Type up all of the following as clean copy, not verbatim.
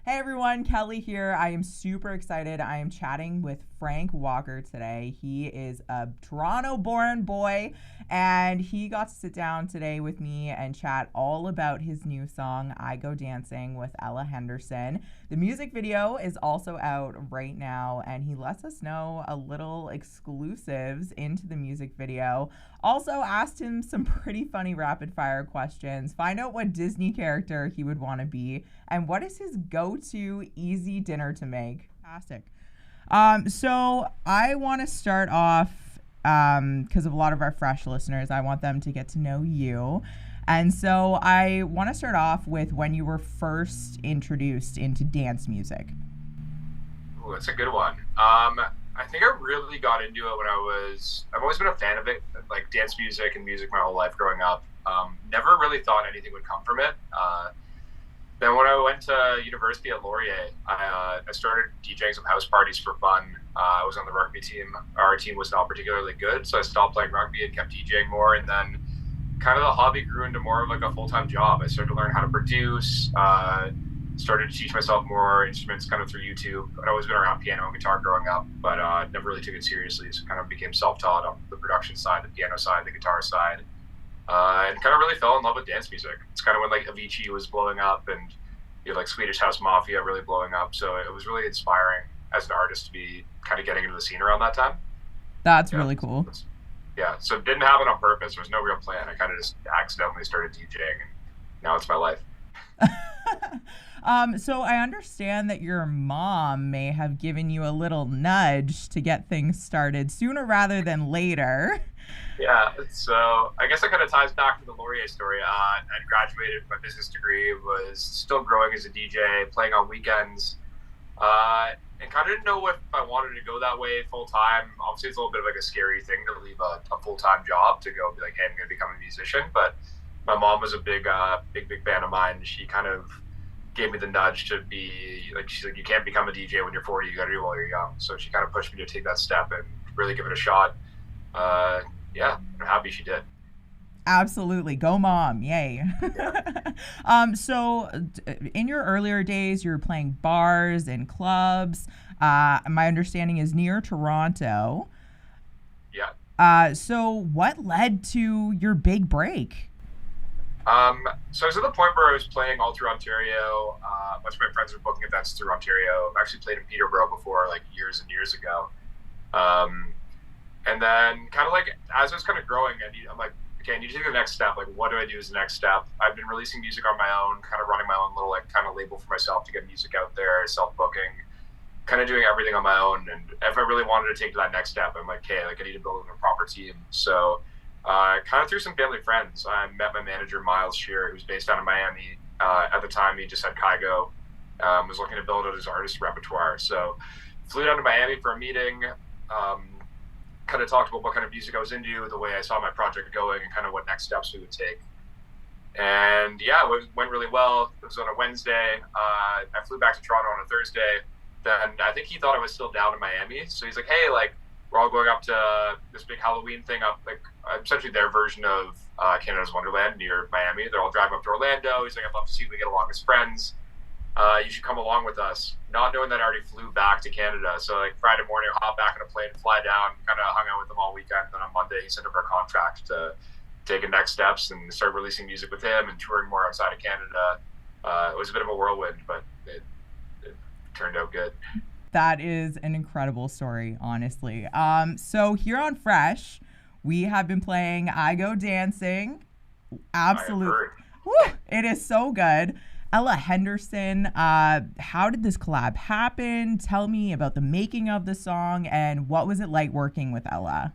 Hey everyone, Kelly here. I am super excited. I am chatting with Frank Walker today. He is a Toronto born boy and he got to sit down today with me and chat all about his new song, I Go Dancing with Ella Henderson. The music video is also out right now and he lets us know a little exclusives into the music video. Also asked him some pretty funny rapid fire questions. Find out what Disney character he would want to be and what is his go-to easy dinner to make. Fantastic. So I want to start off because of a lot of our fresh listeners. I want them to get to know you. And so I want to start off with when you were first introduced into dance music. Ooh, that's a good one. I think I really got into it when I've always been a fan of it, like dance music and music my whole life growing up. Never really thought anything would come from it. Then when I went to university at Laurier, I started DJing some house parties for fun. I was on the rugby team. Our team was not particularly good, so I stopped playing rugby and kept DJing more. And then kind of the hobby grew into more of like a full-time job. I started to learn how to produce, started to teach myself more instruments kind of through YouTube. I'd always been around piano and guitar growing up, but never really took it seriously. So kind of became self-taught on the production side, the piano side, the guitar side. And kind of really fell in love with dance music. It's kind of when like Avicii was blowing up and you had like Swedish House Mafia really blowing up. So it was really inspiring as an artist to be kind of getting into the scene around that time. That's Yeah. really cool. Yeah. So it didn't happen on purpose. There was no real plan. I kind of just accidentally started DJing and now it's my life. So I understand that your mom may have given you a little nudge to get things started sooner rather than later. Yeah, so I guess it kind of ties back to the Laurier story. I graduated with my business degree, was still growing as a DJ, playing on weekends, and kind of didn't know if I wanted to go that way full time. Obviously, it's a little bit of like a scary thing to leave a full time job to go be like, hey, I'm going to become a musician. But my mom was a big fan of mine. She kind of gave me the nudge to be like, she's like, you can't become a DJ when you're 40. You got to do it while you're young. So she kind of pushed me to take that step and really give it a shot. Yeah, I'm happy she did. Absolutely. Go mom. Yay. Yeah. In your earlier days, you were playing bars and clubs. My understanding is near Toronto. Yeah. So what led to your big break? So I was at the point where I was playing all through Ontario. A bunch of my friends were booking events through Ontario. I've actually played in Peterborough before, like years and years ago. And then kind of like, as I was kind of growing, I'm like, okay, I need to take the next step. Like, what do I do as the next step? I've been releasing music on my own, kind of running my own little like kind of label for myself to get music out there, self-booking, kind of doing everything on my own. And if I really wanted to take to that next step, I'm like, okay, like I need to build a proper team. So kind of through some family friends, I met my manager, Miles Shear, who's based out of Miami. At the time, he just had Kygo, was looking to build out his artist repertoire. So flew down to Miami for a meeting, kind of talked about what kind of music I was into, the way I saw my project going, and kind of what next steps we would take. And yeah, it went really well. It was on a Wednesday. I flew back to Toronto on a Thursday. Then I think he thought I was still down in Miami. So he's like, hey, like, we're all going up to this big Halloween thing up, like, essentially their version of Canada's Wonderland near Miami. They're all driving up to Orlando. He's like, I'd love to see if we get along as friends. You should come along with us. Not knowing that I already flew back to Canada. So like Friday morning, I'll hop back on a plane, fly down, kind of hung out with them all weekend. Then on Monday, he sent over a contract to take next steps and start releasing music with him and touring more outside of Canada. It was a bit of a whirlwind, but it turned out good. That is an incredible story, honestly. So here on Fresh, we have been playing I Go Dancing. Absolutely. It is so good. Ella Henderson, how did this collab happen? Tell me about the making of the song and what was it like working with Ella?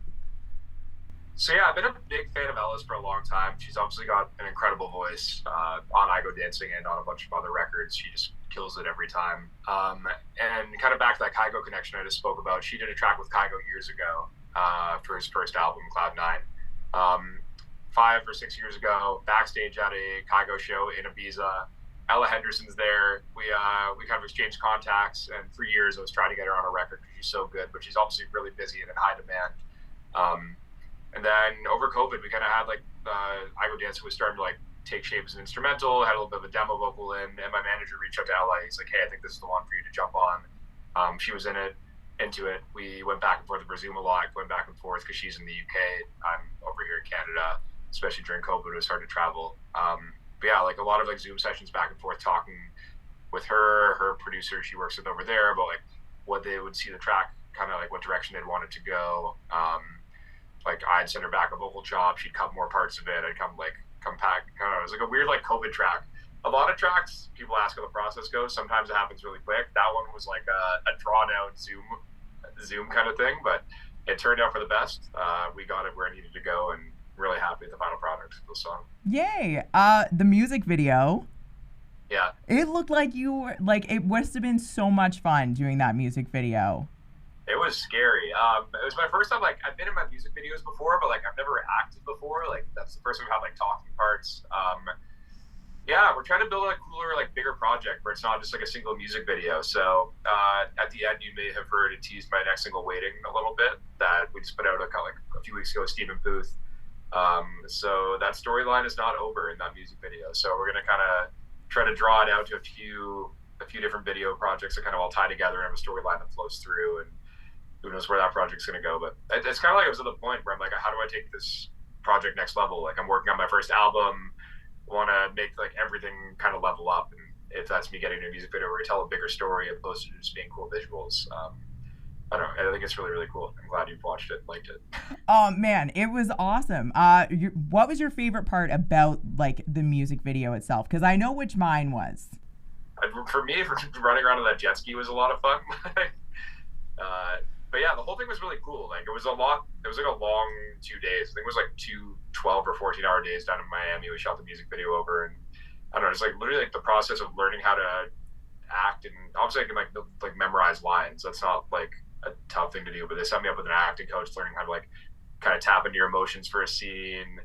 So yeah, I've been a big fan of Ella's for a long time. She's obviously got an incredible voice on I Go Dancing and on a bunch of other records. She just kills it every time. And kind of back to that Kygo connection I just spoke about, she did a track with Kygo years ago for his first album, Cloud9. 5 or 6 years ago, backstage at a Kygo show in Ibiza, Ella Henderson's there. We kind of exchanged contacts, and for years I was trying to get her on a record because she's so good, but she's obviously really busy and in high demand. And then over COVID, we kind of had like I Go Dancing was starting to like take shape as an instrumental. Had a little bit of a demo vocal in, and my manager reached out to Ella. He's like, "Hey, I think this is the one for you to jump on." She was into it. We went back and forth over Zoom a lot, going back and forth because she's in the UK. I'm over here in Canada, especially during COVID. It was hard to travel. But yeah, like a lot of like Zoom sessions back and forth, talking with her producer she works with over there about like what they would see the track, kind of like what direction they'd want it to go. Like I'd send her back a vocal chop, she'd cut more parts of it, I'd come back. I don't know, it was like a weird like COVID track. A lot of tracks, people ask how the process goes. Sometimes it happens really quick. That one was like a drawn out Zoom kind of thing, but it turned out for the best. We got it where it needed to go, and really happy with the final product of the song. Yay! The music video. Yeah. It looked like you were like, it must have been so much fun doing that music video. It was scary. It was my first time. Like I've been in my music videos before, but like I've never acted before. Like that's the first time I've had like talking parts. Yeah, we're trying to build a cooler, like bigger project where it's not just like a single music video. So at the end, you may have heard it teased my next single, "Waiting," a little bit, that we just put out a few weeks ago with Stephen Puth. So that storyline is not over in that music video. So we're gonna kind of try to draw it out to a few different video projects that kind of all tie together and have a storyline that flows through. And who knows where that project's gonna go? But it's kind of like I was at the point where I'm like, how do I take this project next level? Like I'm working on my first album. Want to make like everything kind of level up, and if that's me getting a music video where we tell a bigger story opposed to just being cool visuals, I don't know. I think it's really, really cool. I'm glad you've watched it, liked it. Oh man, it was awesome. What was your favorite part about like the music video itself? Because I know which mine was. For me, running around on that jet ski was a lot of fun. But yeah, the whole thing was really cool. Like it was like a long 2 days. I think it was like 2 12 or 14-hour days down in Miami. We shot the music video over, and I don't know, it's like literally like the process of learning how to act, and obviously I can like memorize lines. That's not like a tough thing to do, but they set me up with an acting coach, learning how to like kind of tap into your emotions for a scene.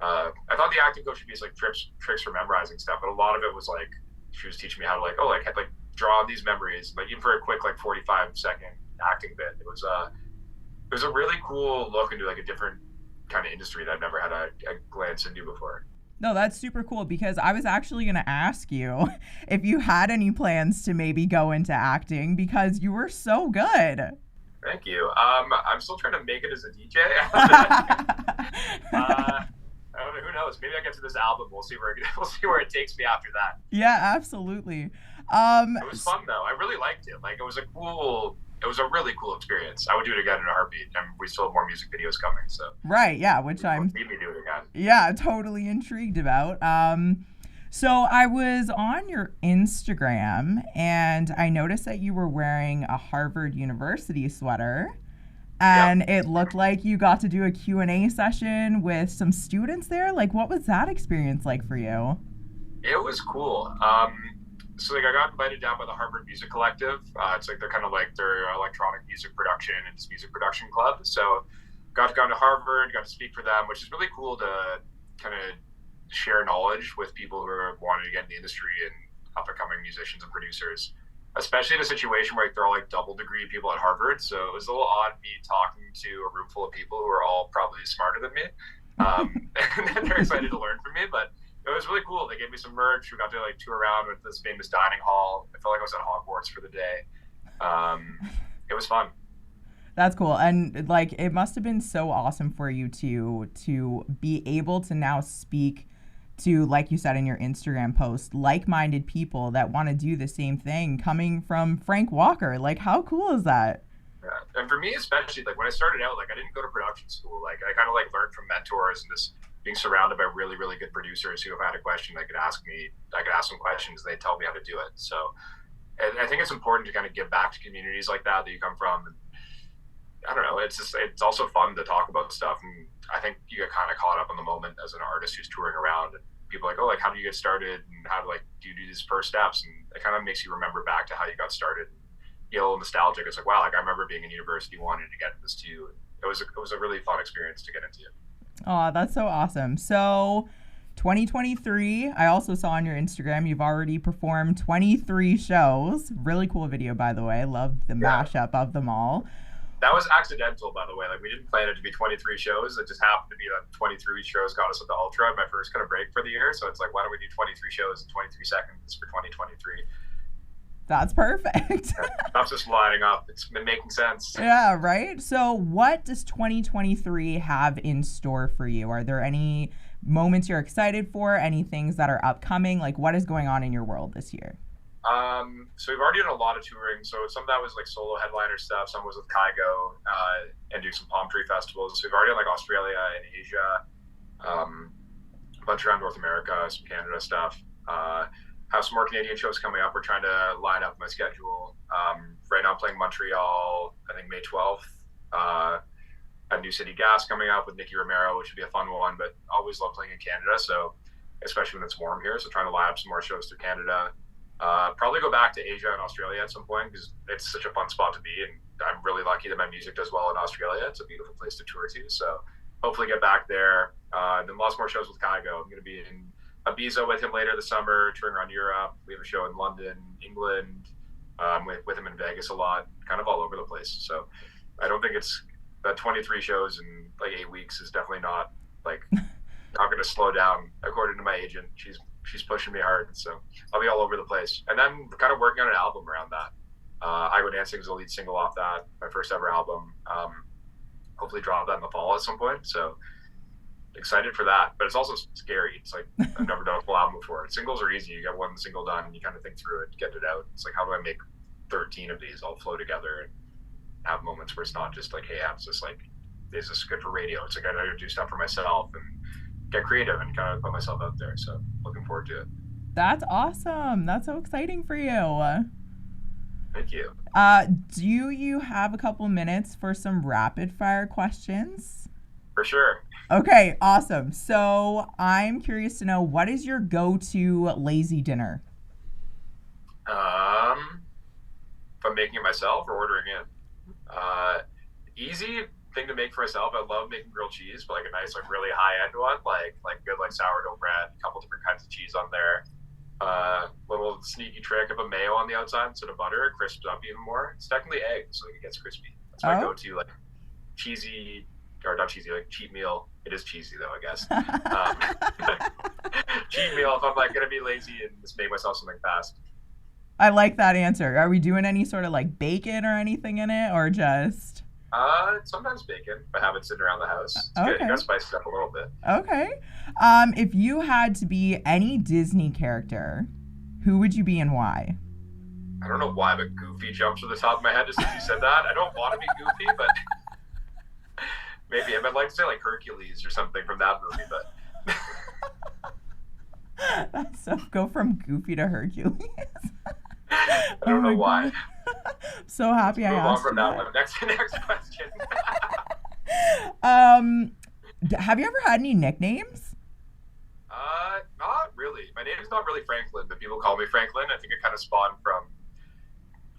I thought the acting coach would be like tricks for memorizing stuff, but a lot of it was like she was teaching me how to like draw these memories, like even for a quick like 45-second acting bit. It was a really cool look into like a different kind of industry that I've never had a glance into before. No, that's super cool, because I was actually going to ask you if you had any plans to maybe go into acting, because you were so good. Thank you. I'm still trying to make it as a DJ. I don't know. Who knows? Maybe I get to this album. We'll see where it takes me after that. Yeah, absolutely. It was fun though. I really liked it. Like it was a really cool experience. I would do it again in a heartbeat, and we still have more music videos coming. So right, yeah, which I'm need me to do it again. Yeah, totally intrigued about. So I was on your Instagram and I noticed that you were wearing a Harvard University sweater, and It looked like you got to do a Q&A session with some students there. Like, what was that experience like for you? It was cool. So like I got invited down by the Harvard Music Collective. It's like they're kind of like their electronic music production and music production club. So got to go to Harvard, got to speak for them, which is really cool to kind of share knowledge with people who are wanting to get in the industry and up and coming musicians and producers, especially in a situation where like, they're all like double degree people at Harvard. So it was a little odd me talking to a room full of people who are all probably smarter than me. And they're excited to learn from me, but it was really cool. They gave me some merch. We got to like tour around with this famous dining hall. I felt like I was at Hogwarts for the day. It was fun. That's cool. And like, it must have been so awesome for you to be able to now speak to, like you said in your Instagram post, like-minded people that want to do the same thing, coming from Frank Walker. Like, how cool is that? Yeah. And for me, especially, like when I started out, like I didn't go to production school. Like I kind of like learned from mentors and just being surrounded by really, really good producers who, if I had a question, they could ask me. I could ask them questions, and they'd tell me how to do it. So, and I think it's important to kind of give back to communities like that you come from. And I don't know. It's also fun to talk about stuff, and I think you get kind of caught up in the moment as an artist who's touring around, and people are like, oh, like how do you get started, and how do do you do these first steps, and it kind of makes you remember back to how you got started. You know, nostalgic. It's like, wow, like I remember being in university wanting to get into this too. It was a really fun experience to get into. Oh, that's so awesome. So 2023, I also saw on your Instagram, you've already performed 23 shows. Really cool video, by the way. Loved the mashup of them all. That was accidental, by the way. Like we didn't plan it to be 23 shows. It just happened to be that 23 shows got us at the Ultra, my first kind of break for the year. So it's like, why don't we do 23 shows in 23 seconds for 2023? That's perfect. Stuff's just lining up. It's been making sense. Yeah, right? So what does 2023 have in store for you? Are there any moments you're excited for? Any things that are upcoming? Like what is going on in your world this year? So we've already done a lot of touring. So some of that was like solo headliner stuff. Some was with Kygo and do some palm tree festivals. So we've already done like Australia and Asia, a bunch around North America, some Canada stuff. Have some more Canadian shows coming up. We're trying to line up my schedule. Right now I'm playing Montreal, I think May 12th. A New City Gas coming up with Nicky Romero, which would be a fun one, but always love playing in Canada. So especially when it's warm here. So trying to line up some more shows through Canada. Probably go back to Asia and Australia at some point because it's such a fun spot to be, and I'm really lucky that my music does well in Australia. It's a beautiful place to tour to, so hopefully get back there. Then lots more shows with Kygo. I'm going to be in Ibiza with him later this summer, touring around Europe. We have a show in London, England, with him in Vegas a lot, kind of all over the place. So I don't think it's that 23 shows in like 8 weeks is definitely not like not going to slow down. According to my agent, she's pushing me hard, so I'll be all over the place. And then kind of working on an album around that. I Go Dancing is the lead single off that, my first ever album. Hopefully drop that in the fall at some point. So excited for that. But it's also scary. It's like I've never done a full album before. Singles are easy. You get one single done and you kind of think through it, get it out. It's like, how do I make 13 of these all flow together and have moments where it's not just like, hey, I'm just like, is this good for radio? It's like I gotta do stuff for myself and get creative and kind of put myself out there. So looking forward to it. That's awesome. That's so exciting for you. Thank you. Do you have a couple minutes for some rapid fire questions? For sure. Okay, awesome. So I'm curious to know, what is your go-to lazy dinner? If I'm making it myself or ordering in. Easy thing to make for myself. I love making grilled cheese, but like a nice, like really high end one, like good like sourdough bread, a couple different kinds of cheese on there. Little sneaky trick of a mayo on the outside instead of butter, it crisps up even more. It's technically eggs, so it gets crispy. That's my go-to like cheesy, or not cheesy, like cheat meal. It is cheesy though, I guess. Cheat meal if I'm like gonna be lazy and just make myself something fast. I like that answer. Are we doing any sort of like bacon or anything in it, or just? Sometimes bacon, if I have it sitting around the house. It's Okay. good. You gotta spice it up a little bit. Okay. If you had to be any Disney character, who would you be and why? I don't know why, but Goofy jumps to the top of my head just as you said that. I don't want to be Goofy, but maybe. I'd like to say like Hercules or something from that movie, but That's so, go from Goofy to Hercules. I don't know why. So happy I Move on asked from you that that. one. Next question. Have you ever had any nicknames? Not really. My name is not really Franklin, but people call me Franklin. I think it kind of spawned from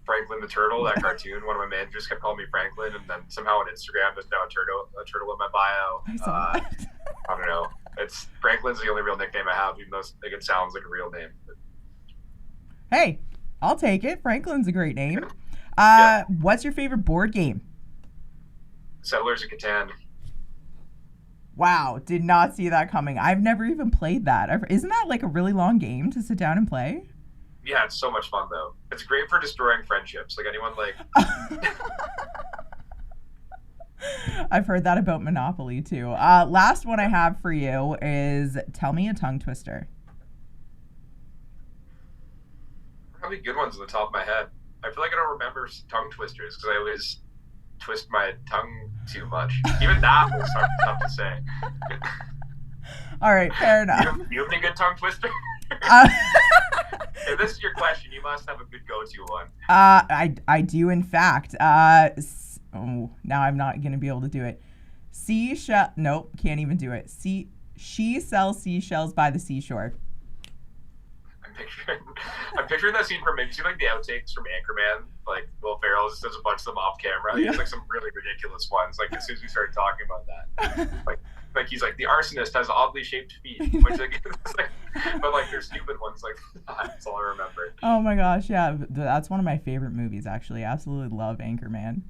Franklin the Turtle, that cartoon. One of my managers kept calling me Franklin, and then somehow on Instagram there's now a turtle in my bio. I saw that. I don't know. It's Franklin's the only real nickname I have, even though like it sounds like a real name. But Hey, I'll take it. Franklin's a great name. Yeah. What's your favorite board game? Settlers of Catan. Wow, did not see that coming. I've never even played that. Isn't that like a really long game to sit down and play? Yeah, it's so much fun though. It's great for destroying friendships. Like anyone like I've heard that about Monopoly too. Last one I have for you is, tell me a tongue twister. probably good ones on the top of my head. I feel like I don't remember tongue twisters because I always twist my tongue too much. Even that was tough to say. All right, fair enough. You have any good tongue twister? Uh, If this is your question, you must have a good go-to one. I do in fact. Oh, now I'm not gonna be able to do it. Nope, can't even do it. She sells seashells by the seashore. I'm picturing that scene from maybe see like the outtakes from Anchorman. Like Will Ferrell just does a bunch of them off camera. Yeah. It's like some really ridiculous ones. Like as soon as we started talking about that, like he's like the arsonist has oddly shaped feet, which like, but like they're stupid ones. Like that's all I remember. Oh my gosh, yeah, that's one of my favorite movies actually. Absolutely love Anchorman.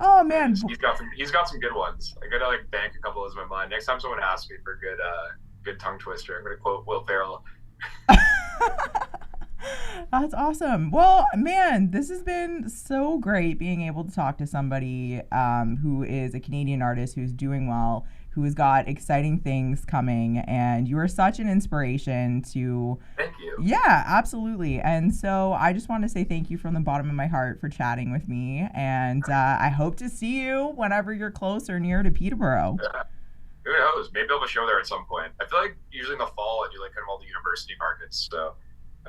Oh man. He's got some good ones. I gotta like bank a couple of those in my mind. Next time someone asks me for a good tongue twister, I'm gonna quote Will Ferrell. That's awesome. Well, man, this has been so great being able to talk to somebody who is a Canadian artist who's doing well, who has got exciting things coming, and you are such an inspiration to. Thank you. Yeah, absolutely. And so I just want to say thank you from the bottom of my heart for chatting with me, and I hope to see you whenever you're close or near to Peterborough. Yeah. Who knows? Maybe I'll have a show there at some point. I feel like usually in the fall I do like kind of all the university markets. So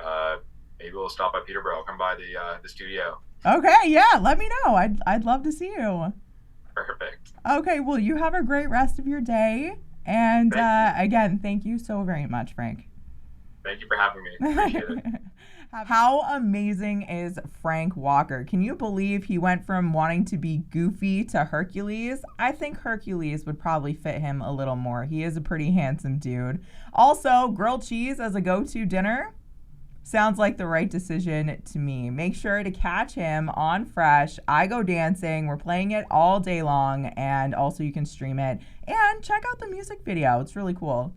uh, maybe we'll stop by Peterborough, come by the studio. Okay, yeah, let me know. I'd love to see you. Perfect. Okay, well, you have a great rest of your day. And Thank you. again, thank you so very much, Frank. Thank you for having me. Appreciate it. How amazing is Frank Walker? Can you believe he went from wanting to be goofy to Hercules? I think Hercules would probably fit him a little more. He is a pretty handsome dude. Also, grilled cheese as a go-to dinner sounds like the right decision to me. Make sure to catch him on Fresh. I Go Dancing. We're playing it all day long, and also you can stream it and check out the music video. It's really cool.